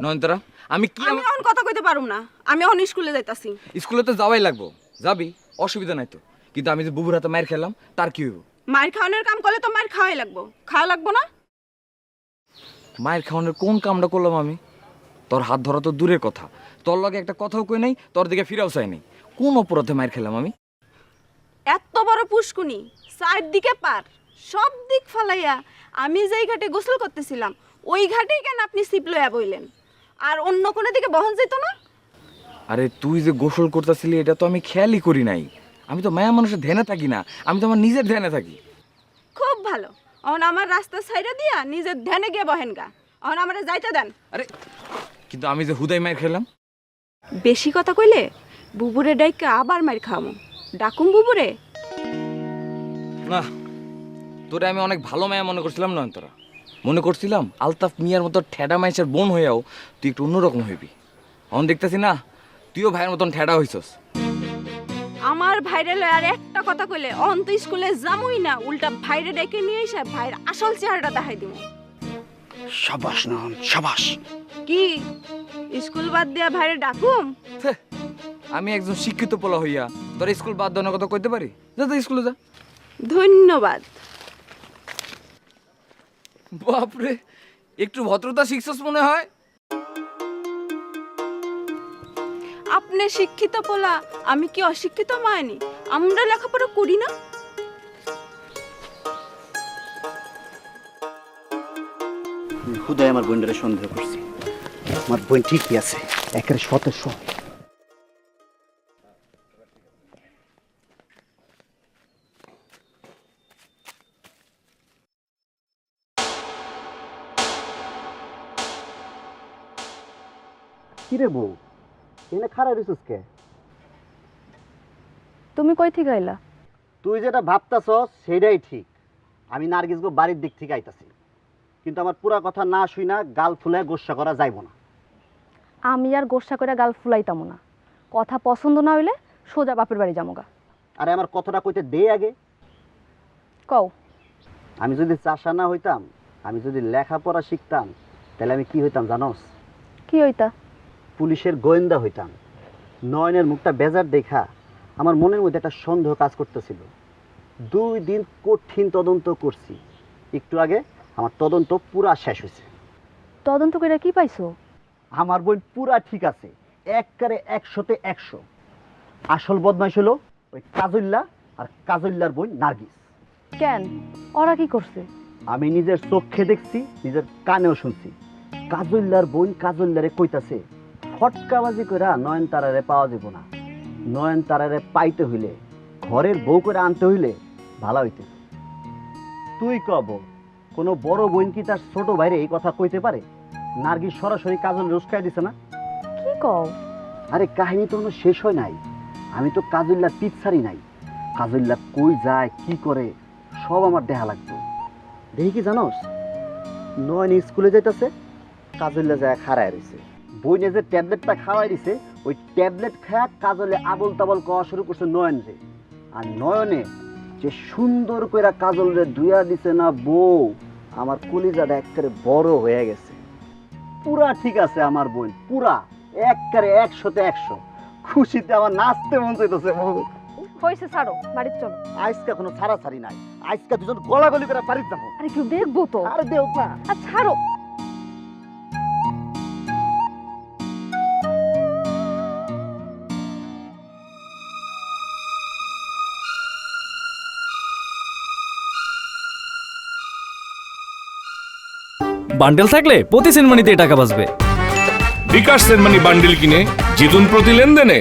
নয়নতারা আমি কি আমি এখন কথা কইতে পারুম না, আমি এখন স্কুলে যাইতাছি। স্কুলে তো যাওয়াই লাগবো, যাবি, অসুবিধা নাই তো। কিন্তু আমি যে বুবুর হাতে মায়ের খেলাম তার কি হইব? মায়ের খাওয়ানোর কাম করলে তো মায়ের খাওয়াই লাগবো, খাওয়া লাগবো না? মায়ের খাওয়ানোর কোন কামটা করলাম আমি? তোর হাত ধরা তো দূরের কথা, তোর লগে একটা কথাও কই নাই, তোর দিকে ফিরাও চাই নাই। কোন অপরাধে মায়ের খেলাম আমি? এত বড় পুষ্কুনি, চারদিকে পার, সব দিক ফালাইয়া আমি যেই ঘাটে গোসল করতেছিলাম ওই ঘাটেই কেন আপনি সিপ লইয়া বইলেন? আর অন্য কোনো দিকে বহন যেত না? আরে তুই যে গোসল করতেছিলি এটা তো আমি খেয়ালই করি নাই। আমি তো মায়া মানুষের ধ্যানে থাকি না, আমি তো আমার নিজের ধ্যানে থাকি। খুব ভালো, এখন আমার রাস্তা ছাইড়া দিয়া নিজের ধ্যানে গিয়ে বহেন গা। এখন আমারে যাইতে দেন। আরে কিন্তু আমি যে হুদাই মায়ের খেলাম। বেশি কথা কইলে বুবুরে ডাইকা আবার মার খামো। ডাকুম বুবুরে? না, তোরে আমি অনেক ভালো মায়া মনে করছিলাম নয়নতারা। মনে করছিলাম আলতাফ মিয়ার মতো ঠেডা মাইসের বোন হইয়াও তুই একটু অন্যরকম হইবি। এখন দেখতেছি না, তুইও ভাইয়ের মতন ঠেডা হইছস। আমার ভাইরে লয় আর একটা কথা কইলে অন্ত স্কুলে যামুই না, উল্টা ভাইরে ডেকে নিয়ে এসে ভাইয়ের আসল চেহারাটা দেখাই দিব। সাবাস নয়ন, সাবাস। কি স্কুল বাদ দিয়া ভাইরে ডাকুম? ছ্যা, আমি একজন শিক্ষিত পোলা হইয়া তোর স্কুল বাদ দেওয়ার কথা কইতে পারি? যা তো স্কুলে যা। ধন্যবাদ। বাপরে, একটু ভদ্রতা শিখছস মনে হয়। আপনি শিক্ষিত পোলা, আমি কি অশিক্ষিত মায়নি? আমরা লেখাপড়া করি না? হুদায় আমার বোনটারে সন্দেহ করছি। আমার বোন ঠিকই আছে, একেবারে শতে শ। কিরে বউ, এনে খারাপ রিসুস কে? তুমি কই থেকে আইলা? তুই যেটা ভাবতাছস সেটাই ঠিক। আমি নার্গিস গো বাড়ির দিক থেকে আইতাছি, কিন্তু আমার পুরা কথা না শুই না গাল ফুলে গোসা করা যাইব না। আমি আর গোসা করে গাল ফুলাইতাম না। কথা পছন্দ না হইলে সোজা বাপের বাড়ি যামুগা। আরে আমার কথাটা কইতে দে আগে। কও। আমি যদি চাষা না হইতাম, আমি যদি লেখাপড়া শিখতাম, তাহলে আমি কি হইতাম জানোস? কি হইতা? পুলিশের গোয়েন্দা হইতাম। নয়নের মুখটা বেজার দেখা আমার মনের মধ্যে একটা সন্দেহ কাজ করতেছিল। 2 দিন কঠিন তদন্ত করছি, একটু আগে আমার তদন্ত পুরা শেষ হয়েছে। তদন্ত করে কি পাইছো? আমার বোন পুরা ঠিক আছে, একবারে 100তে 100। আসল বদমাইশ হলো ওই কাজল্লা আর কাজল্লার বোন নার্গিস। কেন, ওরা কি করছে? আমি নিজের চোখে দেখছি, নিজের কানেও শুনছি। কাজল্লার বোন কাজল্লারে কইতাছে ফটকাবাজি কইরা নয়নতারারে পাওয়া যাব না, নয়নতারারে পাইতে হইলে ঘরের বউ করে আনতে হইলে ভালো হইতে। তুই কব কোনো বড় বোন কি তার ছোট ভাইরে এই কথা কইতে পারে? নার্গিস সরাসরি কাজল রুস্কাই দিছে না? কি কও? আরে কাহিনী তো কোনো শেষ হয় নাই। আমি তো কাজল্লার পিছারি নাই। কাজল্লা কই যায় কি করে সব আমার দেখা লাগতো। দেখি কি জানোস, নয়ন স্কুলে যাইতেছে, কাজল্লা যায় খাড়ায় রয়েছে। বইনে যে ট্যাবলেটটা খাওয়াই দিছে, ওই ট্যাবলেট খায়া কাজলে আবল তাবল কওয়া শুরু করছে নয়ন রে। আর নয়নে যে সুন্দর করে কাজল রে ধুইয়া দিছে না বউ, আমার কলিজাটা একেবারে বড় হয়ে গেছে। পুরা ঠিক আছে আমার বোন, পুরা একেবারে 100তে 100। খুশিতে আমার নাচতে মন চাইতেছে। হইছে, ছাড়ো, বাড়িতে চলো। আজকে কোনো ছাড়াছাড়ি নাই, আজকে দুজন গলাগলি করে বাড়িতে যাবো। আরে কেউ দেখবো তো। আরে দেও না। আর ছাড়ো। বান্ডেল থাকলে প্রতি সেনমানিতে টাকা বাঁচবে। বিকাশ সেনমানি বান্ডিল কিনে জিতুন প্রতি লেনদেনে।